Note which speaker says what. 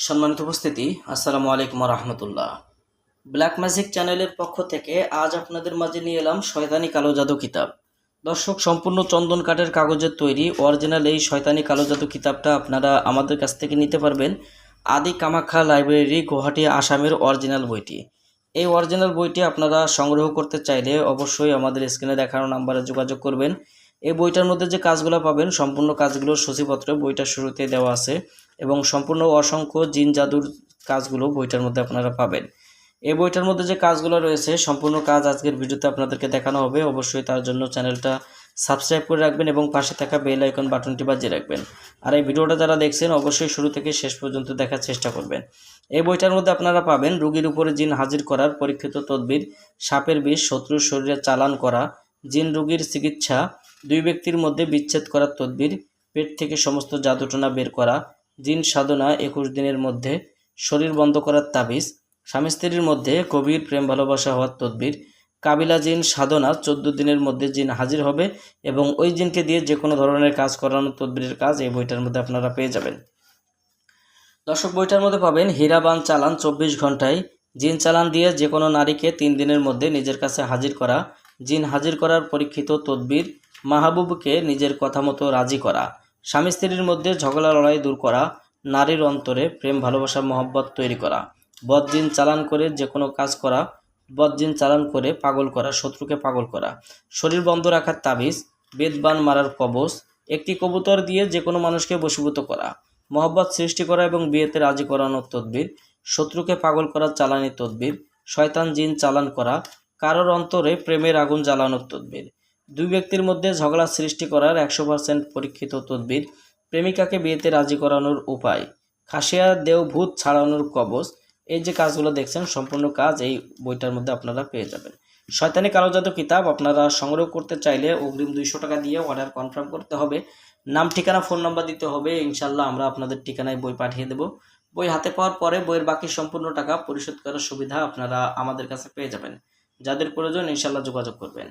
Speaker 1: সম্মানিত উপস্থিতি, আসসালামু আলাইকুম রহমতুল্লাহ। ব্ল্যাক ম্যাজিক চ্যানেলের পক্ষ থেকে আজ আপনাদের মাঝে নিয়ে এলাম শয়তানি কালো জাদু কিতাব। দর্শক, সম্পূর্ণ চন্দন কাঠের কাগজের তৈরি অরিজিনাল এই শয়তানি কালো জাদু কিতাবটা আপনারা আমাদের কাছ থেকে নিতে পারবেন। আদি কামাখ্যা লাইব্রেরি, গুয়াহাটি, আসামের অরিজিনাল বইটি। এই অরিজিনাল বইটি আপনারা সংগ্রহ করতে চাইলে অবশ্যই আমাদের স্ক্রিনে দেখানো নাম্বারে যোগাযোগ করবেন। এই বইটার মধ্যে যে কাজগুলো পাবেন, সম্পূর্ণ কাজগুলোর সূচিপত্র বইটার শুরুতে দেওয়া আছে এবং সম্পূর্ণ অসংখ্য জিন জাদুর কাজগুলো বইটার মধ্যে আপনারা পাবেন। এই বইটার মধ্যে যে কাজগুলো রয়েছে, সম্পূর্ণ কাজ আজকের ভিডিওতে আপনাদেরকে দেখানো হবে। অবশ্যই তার জন্য চ্যানেলটা সাবস্ক্রাইব করে রাখবেন এবং পাশে থাকা বেল আইকন বাটনটি বাজিয়ে রাখবেন। আর এই ভিডিওটা যারা দেখছেন অবশ্যই শুরু থেকে শেষ পর্যন্ত দেখার চেষ্টা করবেন। এই বইটার মধ্যে আপনারা পাবেন রোগীর উপরে জিন হাজির করার পরীক্ষিত তদবির, সাপের বিষ শত্রুর শরীরে চালান করা, জিন রোগীর চিকিৎসা, দুই ব্যক্তির মধ্যে বিচ্ছেদ করার তদবির, পেট থেকে সমস্ত জাদুটোনা বের করা, জিন সাধনা 21 দিনের মধ্যে, শরীর বন্ধ করার তাবিজ, স্বামী স্ত্রীর মধ্যে গভীর প্রেম ভালোবাসা হওয়ার তদবির, কাবিলা জিন সাধনা 14 দিনের মধ্যে জিন হাজির হবে এবং ওই জিনকে দিয়ে যে কোনো ধরনের কাজ করানোর তদবিরের কাজ এই বইটার মধ্যে আপনারা পেয়ে যাবেন। দর্শক, বইটার মধ্যে পাবেন হীরাবান চালান 24 ঘন্টায়, জিন চালান দিয়ে যে কোনো নারীকে 3 দিনের মধ্যে নিজের কাছে হাজির করা, জিন হাজির করার পরীক্ষিত তদবির, মাহবুবকে নিজের কথা মতো রাজি করা, স্বামী স্ত্রীর মধ্যে ঝগড়া লড়াই দূর করা, নারীর অন্তরে প্রেম ভালোবাসা মহব্বত তৈরি করা, বদজিন চালান করে যে কোনো কাজ করা, বদজিন চালান করে পাগল করা, শত্রুকে পাগল করা, শরীর বন্ধ রাখার তাবিজ, বেদবান মারার কবচ, একটি কবুতর দিয়ে যে কোনো মানুষকে বশীভূত করা, মহব্বত সৃষ্টি করা এবং বিয়েতে রাজি করানোর তদবির, শত্রুকে পাগল করার চালানি তদবির, শয়তান জিন চালান করা, কারোর অন্তরে প্রেমের আগুন জ্বালানোর তদবির, দুই ব্যক্তির মধ্যে ঝগড়া সৃষ্টি করার 100% পরীক্ষিত তদবির, প্রেমিকাকে বিয়েতে রাজি করানোর উপায়, খাসিয়া দেও ভূত ছাড়ানোর কবচ। এই যে কাজগুলো দেখছেন, সম্পূর্ণ কাজ এই বইটার মধ্যে আপনারা পেয়ে যাবেন। শয়তানি কালো জাদু কিতাব আপনারা সংগ্রহ করতে চাইলে অগ্রিম 200 টাকা দিয়ে অর্ডার কনফার্ম করতে হবে। নাম, ঠিকানা, ফোন নাম্বার দিতে হবে। ইনশাল্লাহ আমরা আপনাদের ঠিকানায় বই পাঠিয়ে দেব। বই হাতে পাওয়ার পরে বইয়ের বাকি সম্পূর্ণ টাকা পরিশোধ করার সুবিধা আপনারা আমাদের কাছে পেয়ে যাবেন। যাদের প্রয়োজন ইনশাল্লাহ যোগাযোগ করবেন।